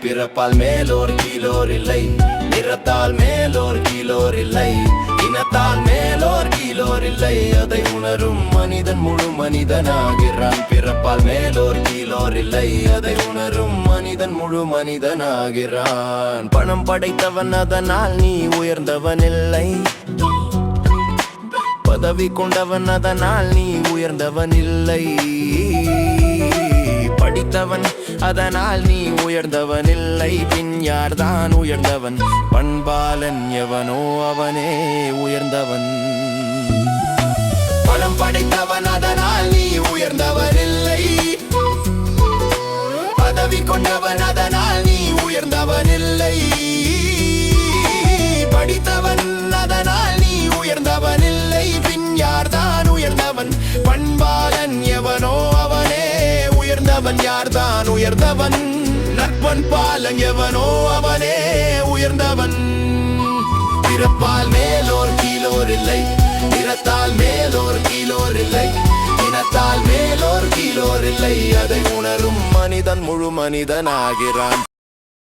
பிறப்பால் மேலோர் கீழோர் இல்லை, நிறத்தால் மேலோர் கீழோர் இல்லை, இனத்தால் மேலோர் கீழோர் இல்லை. அதை உணரும் மனிதன் முழு மனிதனாகிறான். பிறப்பால் மேலோர் கீழோர் இல்லை, அதை உணரும் மனிதன் முழு மனிதனாகிறான். பணம் படைத்தவன் அதனால் நீ உயர்ந்தவன் இல்லை, பதவி கொண்டவன் அதனால் நீ உயர்ந்தவன் இல்லை, படித்தவன் அதனால் நீ உயர்ந்தவன் இல்லை. பின் யார்தான் உயர்ந்தவன்? பண்பாளன் எவனோ அவனே உயர்ந்தவன். பணம் படைத்தவன் அதனால் நீ உயர்ந்தவன் இல்லை, பதவி கொண்டவன் அதனால் நீ உயர்ந்தவன் இல்லை, படித்தவன் அதனால் நீ உயர்ந்தவன் இல்லை. பின் யார்தான் உயர்ந்தவன்? பண்பாளன் எவனோ அவனே உயர்ந்தவன். யார்தான் உயர்ந்தவன்? நட்பன் பாலன் எவனோ அவனே உயர்ந்தவன். பிறப்பால் மேலோர் கீழோர் இல்லை, நிறத்தால் மேலோர் கீழோர் இல்லை, இனத்தால் மேலோர் கீழோர் இல்லை. அதை உணரும் மனிதன் முழு மனிதனாகிறான்.